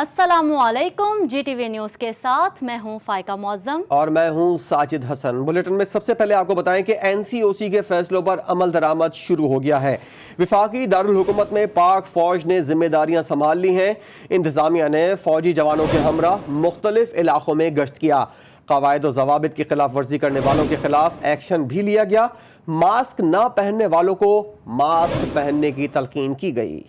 अस्सलामुअलैकुम। GTV news के साथ मैं हूं फाइका मौज़म और मैं हूं साजिद हसन। बुलेटिन में सबसे पहले आपको बताएं कि NCOC के फैसलों पर अमल दरामद शुरू हो गया है। विफाकी दारुल हुकूमत में पाक फौज ने जिम्मेदारियां संभाल ली हैं। इंतजामिया ने फौजी जवानों के हमरा मुख्तलिफ इलाकों में गश्त किया। कवायद और ज़वाबित की खिलाफ वर्जी करने वालों के खिलाफ एक्शन भी लिया गया। मास्क न पहनने वालों को मास्क पहनने की तलकीन की गई।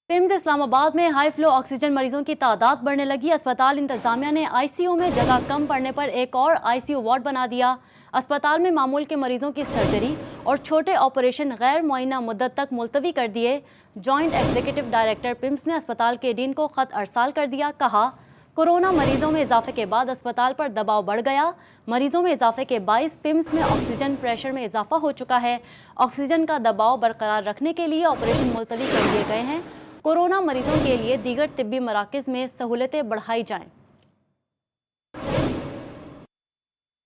पिम्स इस्लामाबाद में हाई फ्लो ऑक्सीजन मरीजों की तादाद बढ़ने लगी। अस्पताल इंतजामिया ने ICU में जगह कम पड़ने पर एक और ICU वार्ड बना दिया। अस्पताल में मामूल के मरीजों की सर्जरी और छोटे ऑपरेशन गैर मुअय्यना मुद्दत तक मुलतवी कर दिए। जॉइंट एग्जीक्यूटिव डायरेक्टर पिम्स ने अस्पताल के डीन को खत अरसाल कर दिया। कहा, कोरोना मरीजों में इजाफे के बाद अस्पताल पर दबाव बढ़ गया। मरीजों में इजाफे के बाइस पिम्स में ऑक्सीजन प्रेशर में इजाफा हो चुका है। ऑक्सीजन का दबाव बरकरार रखने के लिए ऑपरेशन मुलतवी कर दिए गए हैं। कोरोना मरीजों के लिए दीगर तिब्बी मराकज़ में सहूलतें बढ़ाई जाएं।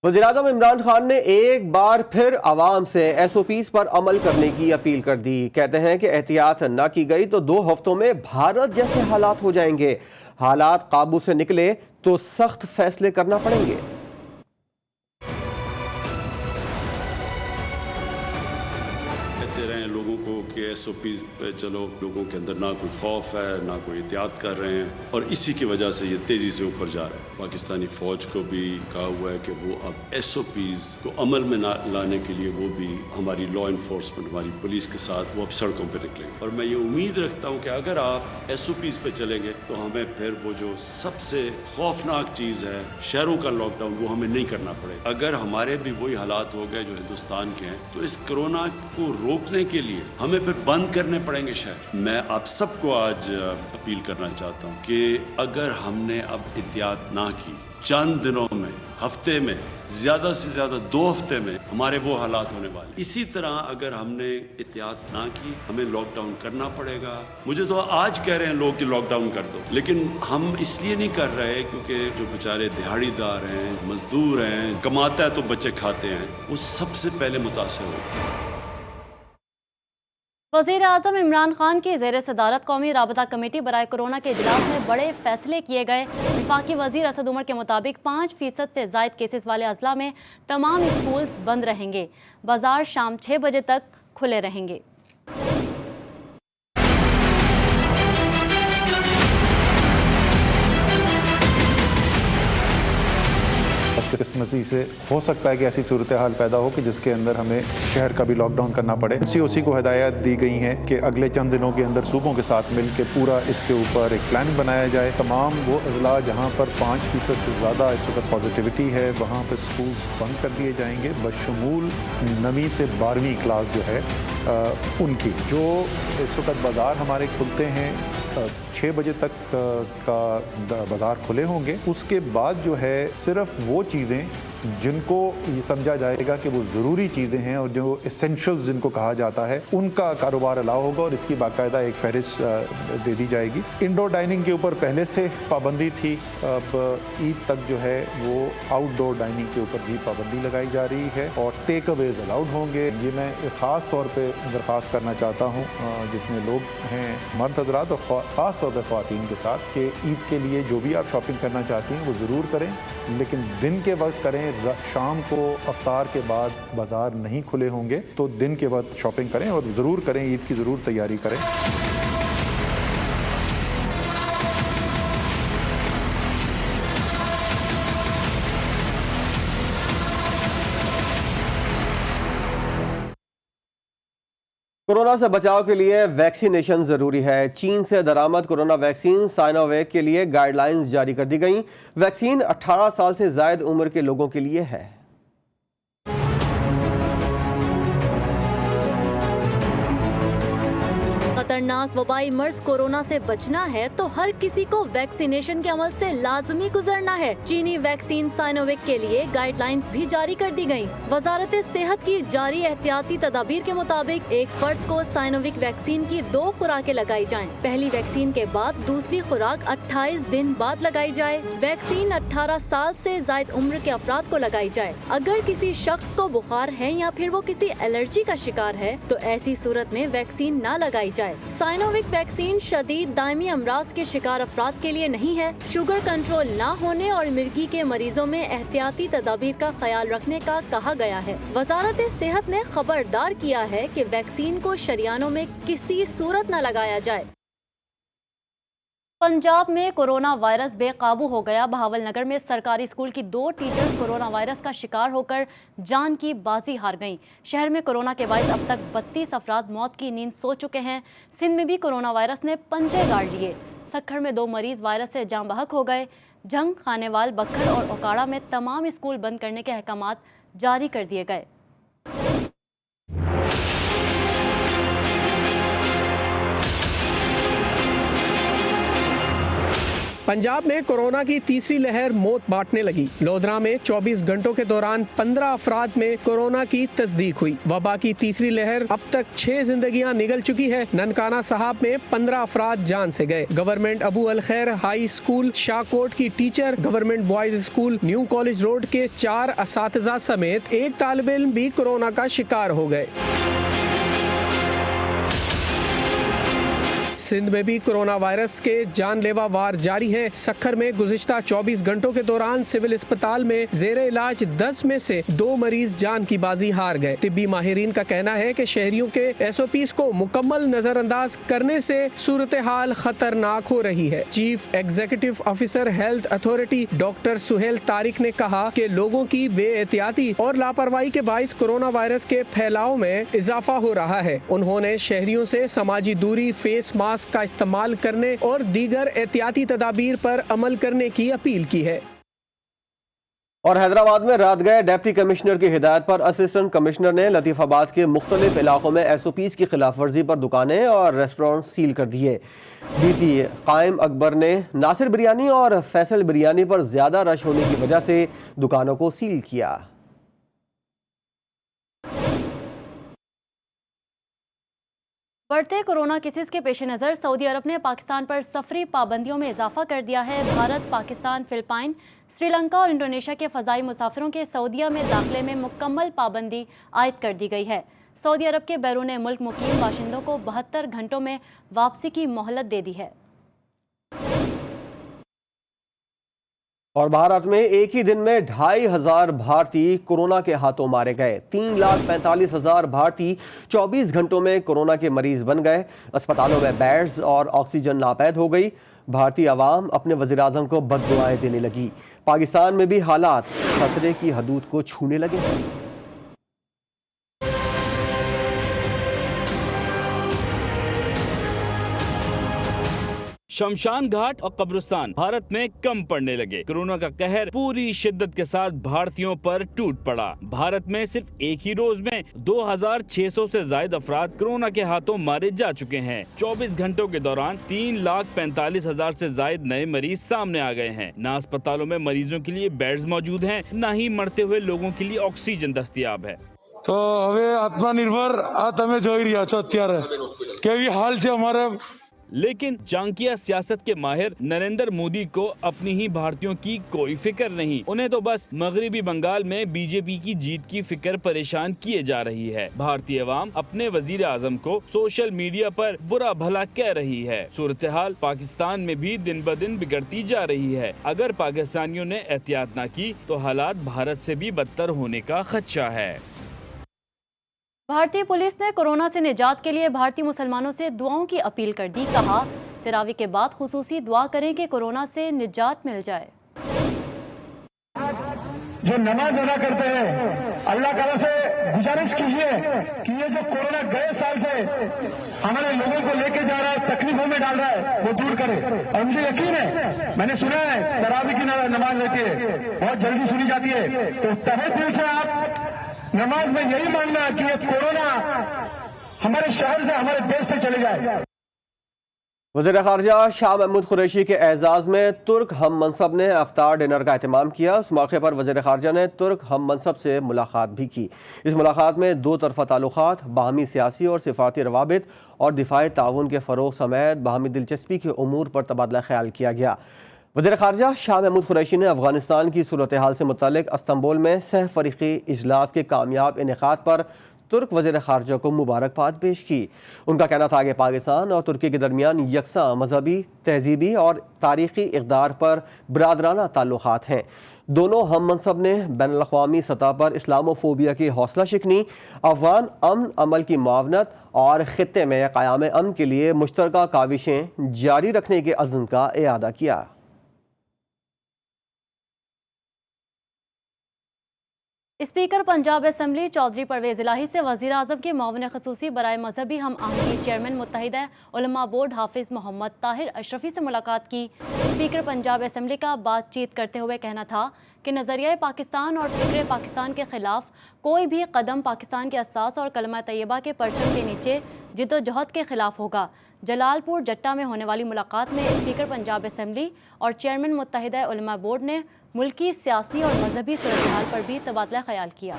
वज़ीर-ए-आज़म इमरान खान ने एक बार फिर आवाम से SOPs पर अमल करने की अपील कर दी। कहते हैं कि एहतियात न की गई तो 2 हफ्तों में भारत जैसे हालात हो जाएंगे। हालात काबू से निकले तो सख्त फैसले करना पड़ेंगे। लोगों को कि SOPs पे चलो, लोगों के अंदर ना कोई खौफ है, ना कोई एहतियात कर रहे हैं और इसी की वजह से ये तेज़ी से ऊपर जा रहा है। पाकिस्तानी फ़ौज को भी कहा हुआ है कि वो अब SOPs को अमल में ना लाने के लिए वो भी हमारी लॉ इन्फोर्समेंट, हमारी पुलिस के साथ वो अब सड़कों पर निकलेंगे। और मैं ये उम्मीद रखता हूँ कि अगर आप SOPs पे चलेंगे तो हमें फिर वो जो सबसे खौफनाक चीज़ है, शहरों का लॉकडाउन, वो हमें नहीं करना पड़ेगा। अगर हमारे भी वही हालात हो गए जो हिंदुस्तान के हैं तो इस कोरोना को रोकने के लिए हमें फिर बंद करने पड़ेंगे शहर। मैं आप सबको आज अपील करना चाहता हूँ कि अगर हमने अब एहतियात ना की, चंद दिनों में, हफ्ते में, ज़्यादा से ज़्यादा 2 हफ्ते में हमारे वो हालात होने वाले। इसी तरह अगर हमने एहतियात ना की, हमें लॉकडाउन करना पड़ेगा। मुझे तो आज कह रहे हैं लोग कि लॉकडाउन कर दो, लेकिन हम इसलिए नहीं कर रहे क्योंकि जो बेचारे दिहाड़ीदार हैं, मजदूर हैं, कमाता है तो बच्चे खाते हैं, वो सबसे पहले मुतासर हो। वज़ीर-ए-आज़म इमरान खान की ज़ेर सदारत कौमी राबता कमेटी बराए कोरोना के इजलास में बड़े फैसले किए गए। वफाकी वज़ीर असद उमर के मुताबिक 5% से ज़ायद केसेस वाले अजला में तमाम स्कूल्स बंद रहेंगे। बाजार शाम 6 बजे तक खुले रहेंगे। किस्मती से हो सकता है कि ऐसी सूरत हाल पैदा हो कि जिसके अंदर हमें शहर का भी लॉकडाउन करना पड़े। NCOC को हिदायत दी गई हैं कि अगले चंद दिनों के अंदर सूबों के साथ मिलकर पूरा इसके ऊपर एक प्लान बनाया जाए। तमाम वो अजला जहाँ पर 5% से ज़्यादा इस वक्त पॉजिटिविटी है वहाँ पर स्कूल बंद कर दिए जाएंगे, बशमूल 9वीं से 12वीं क्लास जो है उनकी। जो इस वक्त बाज़ार हमारे खुलते हैं 6 बजे तक का बाज़ार खुले होंगे। उसके बाद जो है सिर्फ वो चीज़ें जिनको ये समझा जाएगा कि वो ज़रूरी चीज़ें हैं और जो एसेंशियल्स जिनको कहा जाता है उनका कारोबार अलाउ होगा और इसकी बाकायदा एक फहरिस्त दे दी जाएगी। इंडोर डाइनिंग के ऊपर पहले से पाबंदी थी, अब ईद तक जो है वो आउटडोर डाइनिंग के ऊपर भी पाबंदी लगाई जा रही है और टेक अवेज अलाउड होंगे। ये मैं ख़ास तौर पे दरख्वास्त करना चाहता हूँ जितने लोग हैं मर्द हज़रात और ख़ास तौर पर ख़वातीन के साथ कि ईद के लिए जो भी आप शॉपिंग करना चाहती हैं वो ज़रूर करें, लेकिन दिन के वक्त करें। शाम को अफ्तार के बाद बाज़ार नहीं खुले होंगे तो दिन के वक्त शॉपिंग करें और ज़रूर करें, ईद की ज़रूर तैयारी करें। कोरोना से बचाव के लिए वैक्सीनेशन जरूरी है। चीन से दरामद कोरोना वैक्सीन साइनोवैक के लिए गाइडलाइंस जारी कर दी गई। वैक्सीन 18 साल से ज्यादा उम्र के लोगों के लिए है। खतरनाक वबाई मर्ज कोरोना से बचना है तो हर किसी को वैक्सीनेशन के अमल से लाजमी गुजरना है। चीनी वैक्सीन साइनोवैक के लिए गाइडलाइंस भी जारी कर दी गयी। वजारत सेहत की जारी एहतियाती तदाबीर के मुताबिक एक फर्द को साइनोवैक वैक्सीन की 2 खुराकें लगाई जाएं। पहली वैक्सीन के बाद दूसरी खुराक 28 दिन बाद लगाई जाए। वैक्सीन 18 साल से ज्यादा उम्र के अफराद को लगाई जाए। अगर किसी शख्स को बुखार है या फिर वो किसी एलर्जी का शिकार है तो ऐसी सूरत में वैक्सीन न लगाई जाए। साइनोविक वैक्सीन शदीद दायमी अमराज के शिकार अफराद के लिए नहीं है। शुगर कंट्रोल न होने और मिर्गी के मरीजों में एहतियाती तदाबीर का ख्याल रखने का कहा गया है। वजारत सेहत ने खबरदार किया है कि वैक्सीन को शरियानों में किसी सूरत न लगाया जाए। पंजाब में कोरोना वायरस बेकाबू हो गया। बहावलनगर में सरकारी स्कूल की 2 टीचर्स कोरोना वायरस का शिकार होकर जान की बाजी हार गईं। शहर में कोरोना के बायस अब तक 32 अफराद मौत की नींद सो चुके हैं। सिंध में भी कोरोना वायरस ने पंजे गाड़ लिए। सक्खर में 2 मरीज वायरस से जाँ बहक हो गए। जंग, खानेवाल, बखर और ओकाड़ा में तमाम स्कूल बंद करने के अहकामात जारी कर दिए गए। पंजाब में कोरोना की तीसरी लहर मौत बांटने लगी। लोधरा में 24 घंटों के दौरान 15 अफराद में कोरोना की तस्दीक हुई। वबा की तीसरी लहर अब तक 6 जिंदगियां निगल चुकी है। ननकाना साहब में 15 अफराद जान से गए। गवर्नमेंट अबू अल खैर हाई स्कूल शाहकोट की teacher, government boys school new college road के 4 असातिज़ा समेत एक तालिब इल्म भी कोरोना का शिकार हो गए। सिंध में भी कोरोना वायरस के जानलेवा वार जारी है। सक्खर में गुज़िश्ता 24 घंटों के दौरान सिविल अस्पताल में ज़ेरे इलाज 10 में से 2 मरीज जान की बाजी हार गए। तिब्बी माहिरीन का कहना है कि शहरियों के SOPs को मुकम्मल नजरअंदाज करने से सूरत हाल खतरनाक हो रही है। Chief executive officer health authority doctor Suhail Tariq ने कहा कि लोगों की बेएहतियाती और लापरवाही के बाइस कोरोना वायरस के फैलाव में इजाफा हो रहा है। उन्होंने शहरियों से समाजी दूरी, फेस मास्क का इस्तेमाल करने और दीगर एहतियाती तदाबीर पर अमल करने की अपील की है। और हैदराबाद में रात गए डिप्टी कमिश्नर की हिदायत पर असिस्टेंट कमिश्नर ने लतीफाबाद के मुख्तलिफ इलाकों में SOPs की खिलाफ वर्जी पर दुकानें और रेस्टोरेंट सील कर दिए। DC कायम अकबर ने नासिर बिरयानी और फैसल बिरयानी पर ज्यादा रश होने की वजह से दुकानों को सील किया। बढ़ते कोरोना केसेस के पेश नज़र सऊदी अरब ने पाकिस्तान पर सफरी पाबंदियों में इजाफा कर दिया है। भारत, पाकिस्तान, फिलिपाइन, श्रीलंका और इंडोनेशिया के फ़ज़ाई मुसाफिरों के सऊदीया में दाखिले में मुकम्मल पाबंदी आयद कर दी गई है। सऊदी अरब के बैरून मुल्क मुकीम बाशिंदों को 72 घंटों में वापसी की मोहलत दे दी है। और भारत में एक ही दिन में 2500 भारतीय कोरोना के हाथों मारे गए। 3,45,000 भारतीय 24 घंटों में कोरोना के मरीज बन गए। अस्पतालों में बेड्स और ऑक्सीजन नापैद हो गई। भारतीय अवाम अपने वज़ीर-ए-आज़म को बद्दुआएं देने लगी। पाकिस्तान में भी हालात खतरे की हदूद को छूने लगे। शमशान घाट और कब्रिस्तान भारत में कम पड़ने लगे। कोरोना का कहर पूरी शिद्दत के साथ भारतीयों पर टूट पड़ा। भारत में सिर्फ एक ही रोज में 2600 से ज्यादा अफराद कोरोना के हाथों मारे जा चुके हैं। 24 घंटों के दौरान 3,45,000 से ज्यादा नए मरीज सामने आ गए हैं। न अस्पतालों में मरीजों के लिए बेड्स मौजूद हैं, न ही मरते हुए लोगों के लिए ऑक्सीजन दस्तयाब है। तो हमें आत्मनिर्भर તમે જોઈ રહ્યા છો અત્યારે કેવી હાલ છે અમારે। लेकिन चांकिया सियासत के माहिर नरेंद्र मोदी को अपनी ही भारतीयों की कोई फिक्र नहीं। उन्हें तो बस मगरिबी बंगाल में बीजेपी की जीत की फिक्र परेशान किए जा रही है। भारतीय अवाम अपने वजीर आजम को सोशल मीडिया पर बुरा भला कह रही है। सूरत हाल पाकिस्तान में भी दिन ब दिन बिगड़ती जा रही है। अगर पाकिस्तानियों ने एहतियात न की तो हालात भारत से भी बदतर होने का खदशा है। भारतीय पुलिस ने कोरोना से निजात के लिए भारतीय मुसलमानों से दुआओं की अपील कर दी। कहा, तरावी के बाद खुसूसी दुआ करें कि कोरोना से निजात मिल जाए। जो नमाज अदा करते हैं, अल्लाह ताला से गुजारिश कीजिए कि ये जो कोरोना गए साल से हमारे लोगों को लेके जा रहा है, तकलीफों में डाल रहा है, वो दूर करे। और मुझे यकीन है, मैंने सुना है तरावी की नमाज रहती है, बहुत जल्दी सुनी जाती है। तो तहे दिल से आप नमाज में यही मांगना कि ये कोरोना हमारे शहर से, हमारे देश से चले जाए। वज़ीर ख़ारजा शाह महमूद कुरैशी के एजाज़ में तुर्क हम मनसब ने अफ्तार डिनर का एहतमाम किया। उस मौके पर वज़ीर ख़ारजा ने तुर्क हम मनसब से मुलाकात भी की। इस मुलाकात में 2 तरफ़ा ताल्लुक़ात, बाहमी सियासी और सिफारती रवाबित और दिफाई ताउन के फ़रोग़ समेत बाहमी दिलचस्पी के उमूर पर तबादला ख्याल किया गया। वज़ीर ख़ारजा शाह महमूद कुरैशी ने अफ़गानिस्तान की सूरत हाल से मुतल्लिक़ इस्तांबुल में सह फ़रीक़ी इजलास के कामयाब इनेक़ाद पर तुर्क वज़ीर ख़ारजा को मुबारकबाद पेश की। उनका कहना था कि पाकिस्तान और तुर्की के दरमियान यकसा मजहबी, तहजीबी और तारीख़ी इक़दार पर बरादराना ताल्लुक़ात हैं। दोनों हम मनसब ने बैनुल अक़वामी सतह पर इस्लामोफोबिया की हौसला शिकनी, अफ़गान अमन अमल की मुआवनत और ख़ित्ते में क़याम अमन के लिए मुश्तरका काविशें जारी रखने के अज़्म का इआदा किया। स्पीकर पंजाब असम्बली चौधरी परवेज़ इलाही से वज़ीर आज़म के मुआविन ख़ुसूसी बराए मजहबी हम आहंगी चेयरमैन मुत्तहिदा उलमा बोर्ड हाफिज़ मोहम्मद ताहिर अशरफी से मुलाकात की। स्पीकर पंजाब असम्बली का बातचीत करते हुए कहना था कि नज़रिया पाकिस्तान और फ़िक्र पाकिस्तान के ख़िलाफ़ कोई भी कदम पाकिस्तान के असास और कलमा तैयबा के परचम के नीचे जिद्दोजहद के ख़िलाफ़ होगा। जलालपुर जट्टा में होने वाली मुलाकात में स्पीकर पंजाब असम्बली और चेयरमैन मुत्तहिदा उलमा बोर्ड ने मुल्की सियासी और मजहबी सूरत-ए-हाल पर भी तबादला ख्याल किया।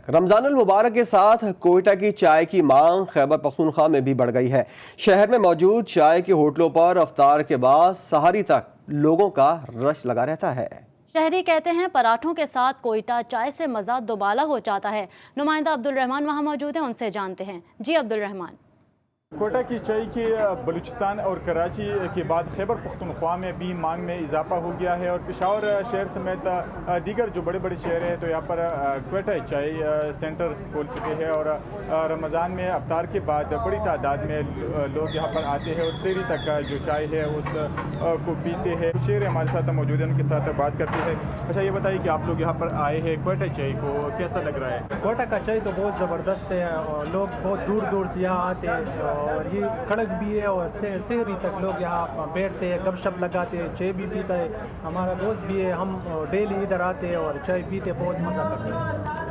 रमजान अल मुबारक के साथ कोयटा की चाय की मांग खैबर पख्तूनख्वा में भी बढ़ गई है। शहर में मौजूद चाय के होटलों पर अफ्तार के बाद सहारी तक लोगों का रश लगा रहता है। शहरी कहते हैं पराठों के साथ कोयटा चाय से मज़ा दोबाला हो जाता है। नुमाइंदा अब्दुल रहमान वहाँ मौजूद हैं, उनसे जानते हैं। जी अब्दुल रहमान। कोयटा की चाय की बलूचिस्तान और कराची के बाद खैबर पख्तूनख्वा में भी मांग में इजाफा हो गया है और पेशावर शहर समेत दीगर जो बड़े बड़े शहर हैं तो यहाँ पर कोयटा चाय सेंटर खोल चुके हैं और रमज़ान में अफ्तार के बाद बड़ी तादाद में लोग यहाँ पर आते हैं और सहरी तक जो चाय है उस को पीते हैं। शहर हमारे साथ मौजूद हैं, उनके साथ बात करते हैं। अच्छा, ये बताइए कि आप लोग यहाँ पर आए हैं, कोयटा चाय को कैसा लग रहा है? कोयटा का चाय तो बहुत ज़बरदस्त है और लोग बहुत दूर दूर से यहाँ आते हैं और ये कड़क भी है और शहरी तक लोग यहाँ बैठते हैं, गपशप लगाते हैं, चाय भी पीता है। हमारा दोस्त भी है, हम डेली इधर आते हैं और चाय पीते बहुत मज़ा करते हैं।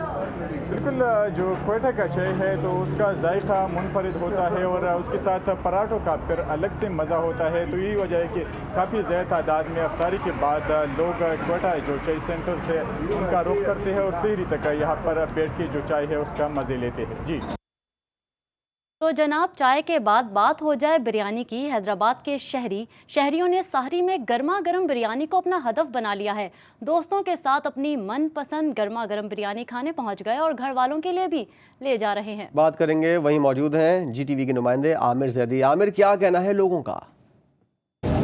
बिल्कुल, जो कोयटा का चाय है तो उसका जायका मुनफरिद होता है और उसके साथ पराठों का फिर अलग से मज़ा होता है। तो यही वजह है कि काफ़ी ज़्यादा तादाद में अफ्तारी के बाद लोग कोयटा जो चाय सेंटर से उनका रुख करते हैं और शहरी तक यहाँ पर बैठ के जो चाय है उसका मज़े लेते हैं। जी तो जनाब, चाय के बाद बात हो जाए बिरयानी की। हैदराबाद के शहरियों ने सहरी में गर्मा गर्म बिरयानी को अपना हदफ बना लिया है। दोस्तों के साथ अपनी मनपसंद गर्मा गर्म बिरयानी खाने पहुंच गए और घर वालों के लिए भी ले जा रहे हैं। बात करेंगे, वहीं मौजूद हैं GTV के नुमाइंदे आमिर जैदी। आमिर, क्या कहना है लोगों का?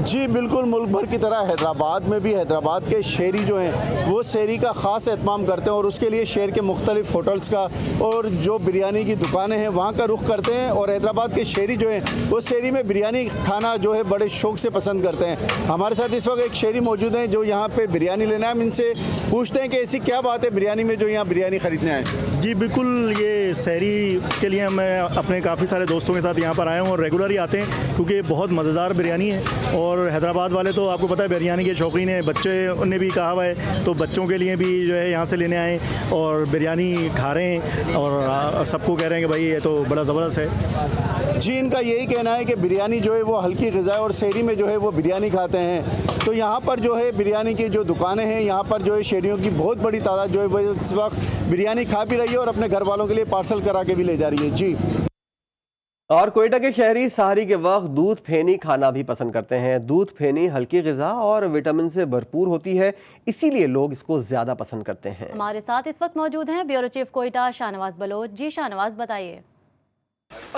जी बिल्कुल, मुल्क भर की तरह हैदराबाद में भी हैदराबाद के शहरी जो हैं वो शहरी का ख़ास एहतमाम करते हैं और उसके लिए शहर के मुख्तलिफ होटल्स का और जो बिरयानी की दुकानें हैं वहाँ का रुख करते हैं। और हैदराबाद के शहरी जो हैं वो शहरी में बिरयानी खाना जो है बड़े शौक़ से पसंद करते हैं। हमारे साथ इस वक्त एक शहरी मौजूद हैं जो यहाँ पे बिरयानी लेना है। हम इनसे पूछते हैं कि ऐसी क्या बात है बिरयानी में जो यहाँ बिरयानी ख़रीदने आए। जी बिल्कुल, ये शहरी के लिए मैं अपने काफ़ी सारे दोस्तों के साथ यहाँ पर आया हूँ और रेगुलर ही आते हैं क्योंकि बहुत मज़ेदार बिरयानी है। और हैदराबाद वाले तो आपको पता है बिरयानी के शौकीन हैं, बच्चे उन्हें भी कहा हुआ है तो बच्चों के लिए भी जो है यहाँ से लेने आए और बिरयानी खा रहे हैं और सबको कह रहे हैं कि भाई ये तो बड़ा ज़बरदस्त है। जी, इनका यही कहना है कि बिरयानी जो है वो हल्की ग़िज़ा है और शहरी में जो है वो बिरयानी खाते हैं। तो यहाँ पर जो है बिरयानी की जो दुकानें हैं यहाँ पर जो है शहरियों की बहुत बड़ी तादाद जो है वो इस वक्त बिरयानी खा भी रही है और अपने घर वालों के लिए पार्सल करा के भी ले जा रही है। जी, और कोयटा के शहरी सहरी के वक्त दूध फेनी खाना भी पसंद करते हैं। दूध फेनी हल्की ग़िज़ा और विटामिन से भरपूर होती है, इसीलिए लोग इसको ज़्यादा पसंद करते हैं। हमारे साथ इस वक्त मौजूद हैं ब्यूरो चीफ कोयटा शाहनवाज बलोच। जी शाहनवाज, बताइए।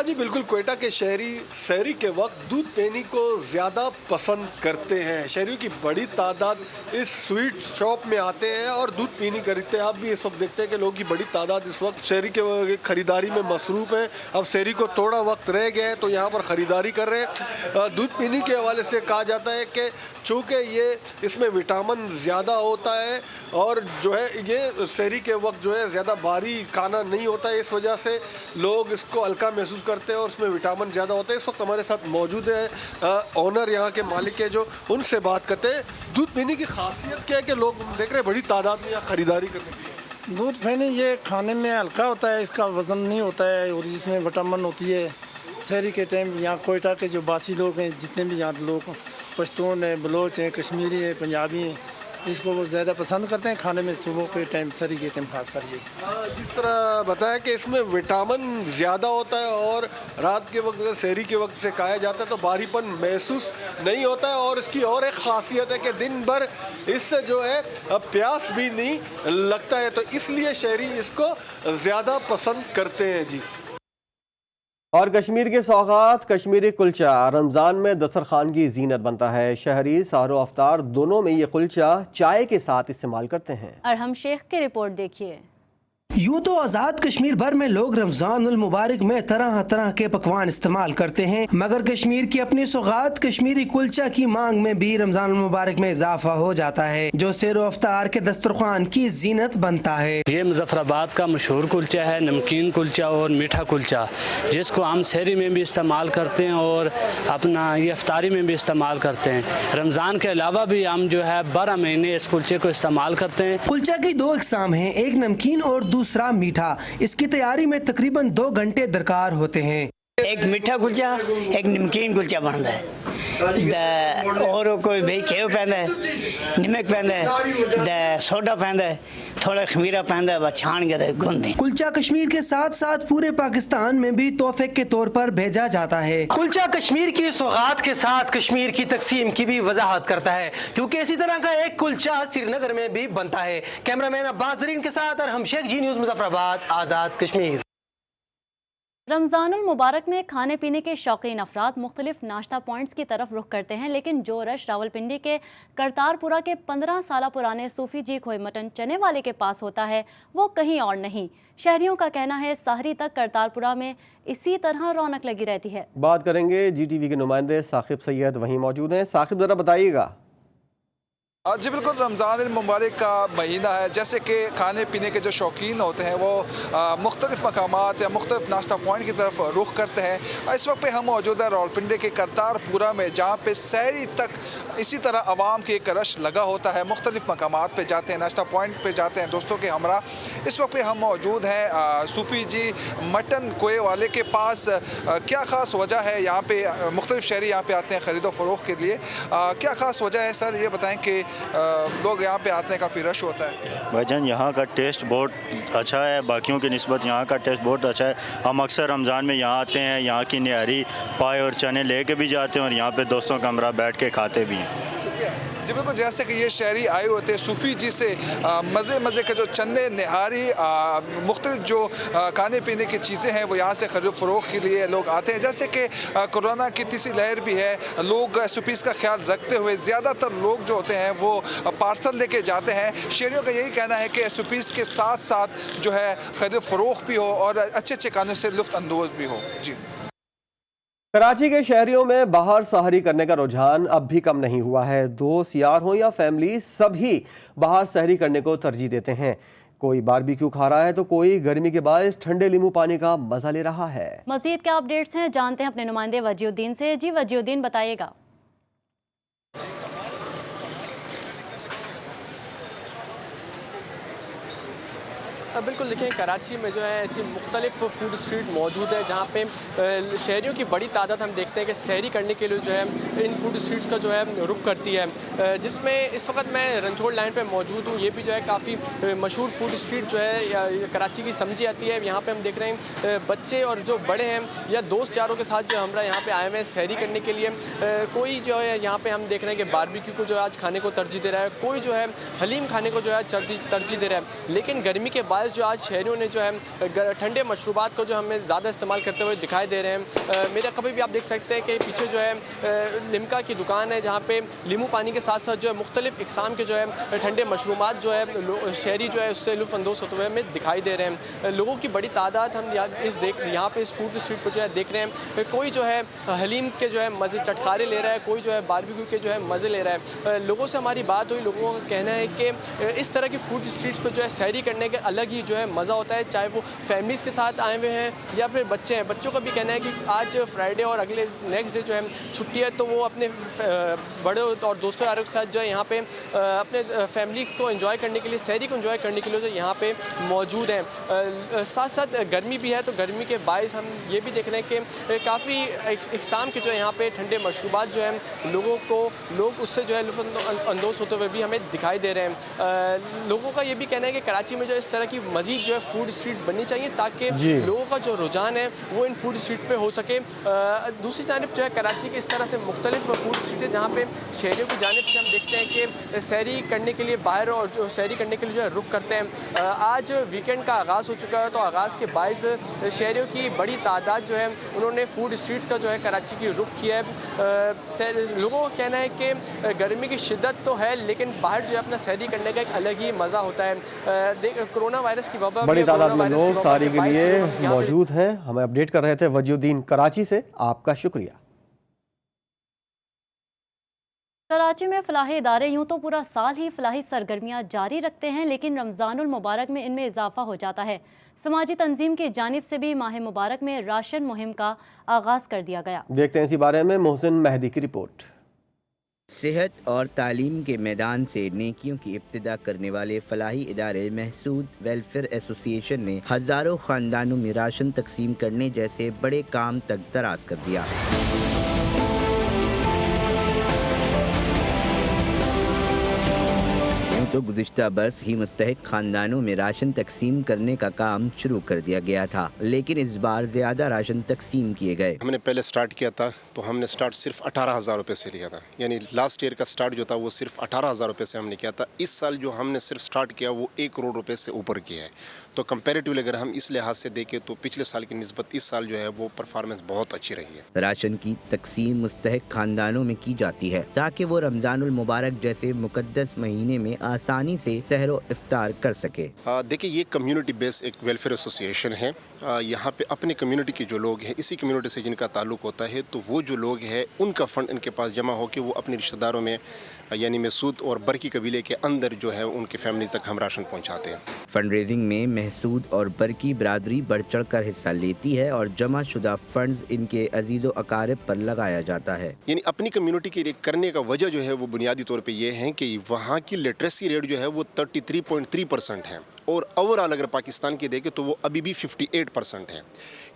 जी बिल्कुल, कोयटा के शहरी सहरी के वक्त दूध पेनी को ज़्यादा पसंद करते हैं। शहरियों की बड़ी तादाद इस स्वीट शॉप में आते हैं और दूध पीनी खरीदते हैं। आप भी इस वक्त देखते हैं कि लोगों की बड़ी तादाद इस वक्त शहरी के ख़रीदारी में मसरूफ़ है। अब शहरी को थोड़ा वक्त रह गया है तो यहाँ पर ख़रीदारी कर रहे हैं। दूध पीनी के हवाले से कहा जाता है कि चूँकि ये इसमें विटामिन ज़्यादा होता है और जो है ये शहरी के वक्त जो है ज़्यादा भारी खाना नहीं होता है, इस वजह से लोग इसको हल्का महसूस करते हैं और उसमें विटामिन ज़्यादा होता है। इस वक्त हमारे साथ मौजूद है ऑनर, यहाँ के मालिक है, जो उनसे बात करते हैं। दूध पीने की खासियत क्या है कि लोग देख रहे हैं बड़ी तादाद में यहाँ ख़रीदारी करने के लिए? दूध पीने ये खाने में हल्का होता है, इसका वज़न नहीं होता है और इसमें विटामिन होती है। शहरी के टाइम यहाँ कोयटा के जो बासी लोग हैं, जितने भी यहाँ लोग पश्तून हैं, बलोच हैं, कश्मीरी हैं, पंजाबी हैं, इसको वो ज़्यादा पसंद करते हैं खाने में सुबह के टाइम, सरी के टाइम खास कर। जिस तरह बताया कि इसमें विटामिन ज़्यादा होता है और रात के वक्त अगर सहरी के वक्त से खाया जाता है तो भारीपन महसूस नहीं होता है। और इसकी और एक खासियत है कि दिन भर इससे जो है प्यास भी नहीं लगता है, तो इसलिए शहरी इसको ज़्यादा पसंद करते हैं जी। और कश्मीर के सौगात कश्मीरी कुलचा रमज़ान में दस्तरखान की जीनत बनता है। शहरी सहरो अफ्तार दोनों में ये कुलचा चाय के साथ इस्तेमाल करते हैं। अरहम शेख की रिपोर्ट देखिए। यूँ तो आज़ाद कश्मीर भर में लोग रमज़ान उल मुबारक में तरह तरह के पकवान इस्तेमाल करते हैं, मगर कश्मीर की अपनी सौगात कश्मीरी कुलचा की मांग में भी रमज़ान उल मुबारक में इजाफा हो जाता है, जो सैरो अफ्तार के दस्तरखान की जीनत बनता है। ये मुजफ्फराबाद का मशहूर कुलचा है, नमकीन कुलचा और मीठा कुलचा, जिसको हम सहरी में भी इस्तेमाल करते हैं और अपना ये अफ्तारी में भी इस्तेमाल करते हैं। रमज़ान के अलावा भी हम जो है 12 महीने इस कुलचे को इस्तेमाल करते हैं। कुलचा की 2 इकसाम हैं, एक नमकीन और दूसरा मीठा। इसकी तैयारी में तकरीबन 2 घंटे दरकार होते हैं। एक मीठा कुलचा, एक नमकीन कुलचा बनता है, और कोई भाई घ्यो पैंदा है, नमक पैंदा है, सोडा पैंदा है, थोड़ा खमीरा पैंदा है, छान के गुंदे। कुलचा कश्मीर के साथ साथ पूरे पाकिस्तान में भी तोहफे के तौर पर भेजा जाता है। कुलचा कश्मीर की सौगात के साथ कश्मीर की तकसीम की भी वजाहत करता है, क्योंकि इसी तरह का एक कुलचा श्रीनगर में भी बनता है। कैमरामैन अब्बास जरीन के साथ अरहम शेख, जी न्यूज़ मुजफ्फराबाद, आज़ाद कश्मीर। रमज़ानुल मुबारक में खाने पीने के शौकीन अफराद मुख्तलिफ नाश्ता पॉइंट्स की तरफ रुख करते हैं, लेकिन जो रश रावलपिंडी के करतारपुरा के 15 साल पुराने सूफी जी खोए मटन चने वाले के पास होता है, वो कहीं और नहीं। शहरियों का कहना है सहरी तक करतारपुरा में इसी तरह रौनक लगी रहती है। बात करेंगे GTV के नुमाइंदे साकिब सैयद वहीं मौजूद हैं। साकिब, ज़रा बताइएगा। जी बिल्कुल, रमज़ान मुबारक का महीना है, जैसे कि खाने पीने के जो शौकीन होते हैं वो मुख्तलिफ़ मकामात या मुख्तलिफ़ नाश्ता पॉइंट की तरफ रुख करते हैं। इस वक्त पे हम मौजूद है रावलपिंडी के करतारपुरा में, जहाँ पे सहरी तक इसी तरह आवाम की एक रश लगा होता है। मुख्तलिफ़ मकामात पे जाते हैं, नाश्ता पॉइंट पे जाते हैं दोस्तों के हमरा। इस वक्त पे हम मौजूद हैं सूफ़ी जी मटन कोए वाले के पास। क्या ख़ास वजह है यहाँ पे मुख्तलिफ़ शहरी यहाँ पे आते हैं ख़रीदो फ़रोख्त के लिए? क्या ख़ास वजह है सर, ये बताएँ कि लोग यहाँ पे आते हैं, काफ़ी रश होता है? भाईजान, यहाँ का टेस्ट बहुत अच्छा है, बाकियों की निस्बत यहाँ का टेस्ट बहुत अच्छा है। हम अक्सर रमज़ान में यहाँ आते हैं, यहाँ की निहारी पाए और चने लेके भी जाते हैं और यहाँ पे दोस्तों का हमरा बैठ के खाते भी हैं। जी बिल्कुल, जैसे कि ये शहरी आए होते हैं सूफ़ी जी से मज़े के जो चने निहारी मुख्तलिफ जो खाने पीने की चीज़ें हैं वो यहाँ से खरीद फ़रोख्त के लिए लोग आते हैं। जैसे कि कोरोना की तीसरी लहर भी है, लोग SOPs का ख्याल रखते हुए ज़्यादातर लोग जो होते हैं वो पार्सल लेके जाते हैं। शहरियों का यही कहना है कि SOPs के साथ साथ जो है खरीद फ़रोख्त भी हो और अच्छे अच्छे खानों से लुत्फ़ अंदोज़ भी हो। जी, कराची के शहरियों में बाहर सहरी करने का रुझान अब भी कम नहीं हुआ है। दोस्त यार हो या फैमिली, सभी बाहर सहरी करने को तरजीह देते हैं। कोई बारबेक्यू खा रहा है तो कोई गर्मी के बायस ठंडे नींबू पानी का मजा ले रहा है। मजीद क्या अपडेट्स हैं जानते हैं अपने नुमाइंदे वजीउद्दीन से। जी वजीउद्दीन, बताइएगा। बिल्कुल, देखिए कराची में जो है ऐसी मुख्तलिफ फूड स्ट्रीट मौजूद है जहाँ पे शहरियों की बड़ी तादाद हम देखते हैं कि सहरी करने के लिए जो है इन फूड स्ट्रीट्स का जो है रुख करती है। जिसमें इस वक्त मैं रंजोड़ लाइन पे मौजूद हूँ। ये भी जो है काफ़ी मशहूर फूड स्ट्रीट जो है कराची की समझी जाती है। यहाँ पे हम देख रहे हैं बच्चे और जो बड़े हैं या दोस्त यारों के साथ जो हमारा यहाँ पे आए हुए हैं सहरी करने के लिए। कोई जो है यहाँ पे हम देख रहे हैं कि बारबेक्यू को जो है आज खाने को तरजीह दे रहा है, कोई जो है हलीम खाने को जो है तरजीह दे रहा है। लेकिन गर्मी के बाद जो आज शहरियों ने जो है ठंडे मशरूबात को जो हमें ज़्यादा इस्तेमाल करते हुए दिखाई दे रहे हैं। मेरे कभी भी आप देख सकते हैं कि पीछे जो है लिम्का की दुकान है जहाँ पे नींबू पानी के साथ साथ जो है मुख्तलिफ इकसाम के जो है ठंडे मशरूबात जो है शहरी जो है उससे लुत्फ़अंदोज़ होते हुए हमें दिखाई दे रहे हैं। लोगों की बड़ी तादाद हम यहाँ पे इस फूड स्ट्रीट पर जो है देख रहे हैं। कोई जो है हलीम के जो है मज़े चटखारे ले रहा है, कोई जो है बारबेक्यू के जो है मज़े ले रहा है। लोगों से हमारी बात हुई, लोगों का कहना है कि इस तरह की फूड स्ट्रीट्स पर जो है सहरी करने के अलग ही ही जो है मज़ा होता है, चाहे वो फैमिलीज़ के साथ आए हुए हैं या फिर बच्चे हैं। बच्चों का भी कहना है कि आज फ्राइडे और अगले नेक्स्ट डे जो है छुट्टी है, तो वो अपने बड़े और दोस्तों यारों के साथ जो है यहाँ पे अपने फैमिली को एंजॉय करने के लिए, सहरी को एंजॉय करने के लिए जो यहाँ पे मौजूद हैं। साथ साथ गर्मी भी है, तो गर्मी के बायस हम ये भी देख रहे हैं कि काफ़ी इकसाम के जो है यहाँ पे ठंडे मशरूबात जो हैं लोग उससे जो है लुत्फ़ अंदोज़ होते हुए भी हमें दिखाई दे रहे हैं। लोगों का ये भी कहना है कि कराची में जो इस तरह की मज़ीद जो है फूड स्ट्रीट्स बननी चाहिए ताकि लोगों का जो रुझान है वो इन फूड स्ट्रीट पे हो सके। दूसरी जानिब जो है कराची के इस तरह से मुख्तलिफ फूड स्ट्रीट है जहाँ पे शहरियों की जानिब से हम देखते हैं कि सहरी करने के लिए बाहर और जो सहरी करने के लिए जो है रुख करते हैं। आज वीकेंड का आगाज़ हो चुका है, तो आगाज़ के बायस शहरियों की बड़ी तादाद जो है उन्होंने फूड स्ट्रीट्स का जो है कराची की रुख किया है। लोगों का कहना है कि गर्मी की शिद्दत तो है, लेकिन बाहर जो है अपना सहरी करने का एक अलग ही मज़ा होता है। कोरोना वायरस की वबा, बड़ी तादाद में लोग सहरी के लिए मौजूद हैं। हमें अपडेट कर रहे थे वजीउद्दीन कराची से, आपका शुक्रिया। कराची में फलाही इदारे यूँ तो पूरा साल ही फलाही सरगर्मियाँ जारी रखते हैं, लेकिन रमज़ानुल मुबारक में इनमें इजाफा हो जाता है। समाजी तंजीम की जानिब से भी माह मुबारक में राशन मुहिम का आगाज़ कर दिया गया। देखते हैं इसी बारे में मोहसिन मेहदी की रिपोर्ट। सेहत और तालीम के मैदान से नेकियों की इब्तिदा करने वाले फलाही इदारे महसूद वेलफेयर एसोसिएशन ने हज़ारों ख़ानदानों में राशन तकसीम करने जैसे बड़े काम तक दराज कर दिया। तो गुज़िश्ता बरस ही मुस्तहिक खानदानों में राशन तकसीम करने का काम शुरू कर दिया गया था, लेकिन इस बार ज़्यादा राशन तकसीम किए गए। हमने पहले स्टार्ट किया था तो हमने स्टार्ट सिर्फ 18,000 रुपये से लिया था, यानी लास्ट ईयर का स्टार्ट जो था वो सिर्फ 18,000 रुपये से हमने किया था। इस साल जो हमने सिर्फ स्टार्ट किया वो 1 करोड़ रुपये से ऊपर किया है। तो कंपैरेटिवली अगर हम इस लिहाज से देखें तो पिछले साल की निस्बत इस साल जो है वो परफॉर्मेंस बहुत अच्छी रही है। राशन की तकसीम मुस्तहिक खानदानों में की जाती है ताकि वो रमज़ानुल मुबारक जैसे मुकद्दस महीने में आसानी से सहरो इफ्तार कर सके। देखिए, ये कम्युनिटी बेस्ड एक वेलफेयर एसोसिएशन है। यहाँ पे अपने कम्युनिटी के जो लोग हैं, इसी कम्युनिटी से जिनका ताल्लुक होता है, तो वो जो लोग हैं उनका फ़ंड इनके पास जमा हो के वो अपने रिश्तेदारों में यानी महसूद और बरकी कबीले के अंदर जो है उनके फैमिली तक हम राशन पहुँचाते हैं। फंड रेजिंग में महसूद और बरकी बरादरी बढ़ चढ़ कर हिस्सा लेती है और जमा शुदा फंड्स इनके अजीज़ो अकारिब पर लगाया जाता है। यानी अपनी कम्युनिटी के लिए करने का वजह जो है वो बुनियादी तौर पे ये है कि वहाँ की लिटरेसी रेट जो है वो 33.3% है और ओवरऑल अगर पाकिस्तान की देखें तो वो अभी भी 58% है।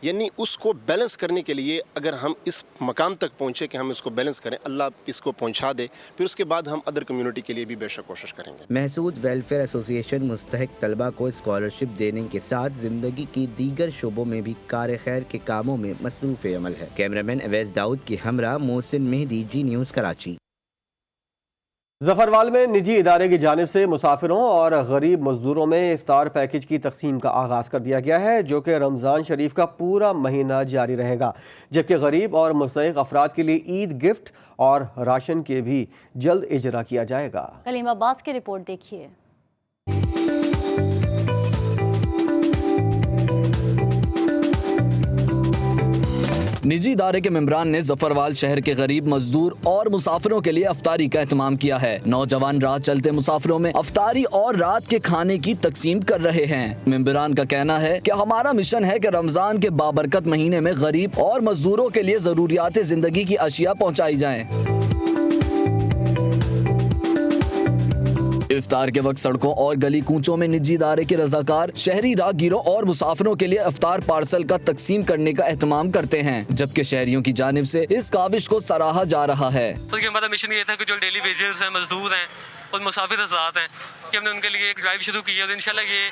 यानी उसको बैलेंस करने के लिए अगर हम इस मकाम तक पहुँचे कि हम इसको बैलेंस करें, अल्लाह इसको पहुँचा दे, फिर उसके बाद हम अदर कम्युनिटी के लिए भी बेशक कोशिश करेंगे। महसूद वेलफेयर एसोसिएशन मुस्तहिक तलबा को स्कॉलरशिप देने के साथ जिंदगी की दीगर शोबों में भी कार खैर के कामों में मसरूफ़ अमल है। कैमरामैन अवैस दाऊद के हमरा मोहसिन मेहदी, जी न्यूज़ कराची। जफरवाल में निजी इदारे की जानिब से मुसाफिरों और गरीब मजदूरों में इफ्तार पैकेज की तकसीम का आगाज़ कर दिया गया है, जो कि रमज़ान शरीफ का पूरा महीना जारी रहेगा, जबकि गरीब और मुस्तहिक अफराद के लिए ईद गिफ्ट और राशन के भी जल्द इजरा किया जाएगा। कलीम अब्बास की रिपोर्ट देखिए। निजी इदारे के मेंबरान ने जफरवाल शहर के गरीब मजदूर और मुसाफिरों के लिए अफ्तारी का एहतमाम किया है। नौजवान रात चलते मुसाफिरों में अफ्तारी और रात के खाने की तकसीम कर रहे हैं। मेंबरान का कहना है कि हमारा मिशन है कि रमजान के बाबरकत महीने में गरीब और मजदूरों के लिए जरूरियात जिंदगी की अशिया पहुँचाई जाए। इफ्तार के वक्त सड़कों और गली कूचों में निजी इदारे के रजाकार शहरी राहगीरों और मुसाफिरों के लिए इफ्तार पार्सल का तकसीम करने का एहतमाम करते हैं, जबकि शहरियों की जानिब से इस काविश को सराहा जा रहा है। हमारा मिशन ये था कि जो डेली वेजर्स हैं, मजदूर हैं और मुसाफिर हज़रात हैं, कि हमने उनके लिए एक ड्राइव शुरू की है और इंशाल्लाह ये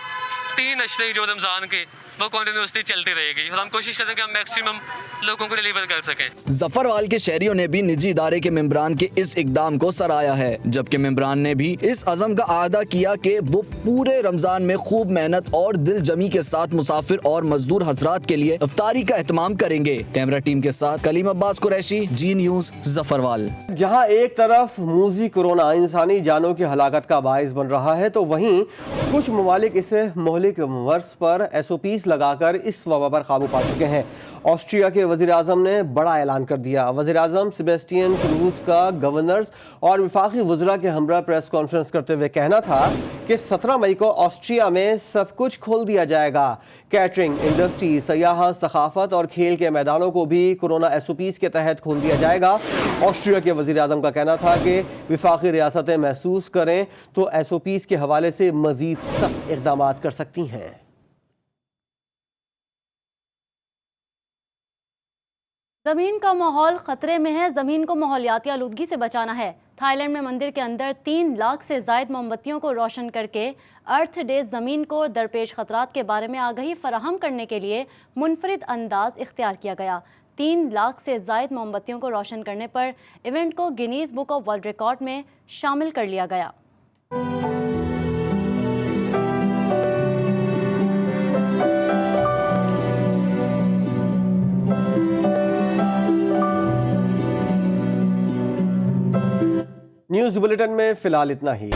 3 अशरे जो रमज़ान के वो कंटिन्यूसली चलती रहेगी और हम कोशिश करें कि हम मैक्सिमम लोगों को डिलीवर कर सकें। जफरवाल के शहरियों ने भी निजी इदारे के मेंबरान के इस इकदाम को सराहा है, जबकि मेंबरान ने भी इस अज़म का आदा किया कि वो पूरे रमजान में खूब मेहनत और दिल जमी के साथ मुसाफिर और मजदूर हजरात के लिए इफ्तारी का एहतमाम करेंगे। कैमरा टीम के साथ कलीम अब्बास कुरैशी, जी न्यूज़, जफरवाल। जहां एक तरफ मूजी कोरोना इंसानी जानों की हलाकत का बाइस बन रहा है, तो वहीं कुछ ममालिक इसे मोहलिक वर्ष पर SOPs SOPs लगाकर इस वबा पर काबू पा चुके हैं। ऑस्ट्रिया के वज़ीर आज़म ने बड़ा ऐलान कर दिया। वज़ीर आज़म सेबेस्टियन क्रूज का गवर्नर्स और वफाकी वज़रा के हमरा प्रेस कॉन्फ्रेंस करते हुए कहना था कि 17 मई को ऑस्ट्रिया में सब कुछ खोल दिया जाएगा। कैटरिंग इंडस्ट्री, सयाहत, सखाफत और खेल के मैदानों को भी कोरोना SOPs के तहत खोल दिया जाएगा। ऑस्ट्रिया के वज़ीर आज़म का कहना था कि वफाकी रियासतें महसूस करें तो SOPs के हवाले से मज़ीद सख्त इक़दाम कर सकती हैं। जमीन का माहौल खतरे में है। जमीन को माहौलियाती आलूदगी से बचाना है। थाईलैंड में मंदिर के अंदर 3 लाख से जायद मोमबत्तियों को रोशन करके अर्थ डे जमीन को दरपेश खतरात के बारे में आगाही फराहम करने के लिए मुनफरिद अंदाज इख्तियार किया गया। 3 लाख से जायद मोमबत्तियों को रोशन करने पर इवेंट को Guinness book of world record में शामिल कर लिया गया। न्यूज़ बुलेटिन में फिलहाल इतना ही।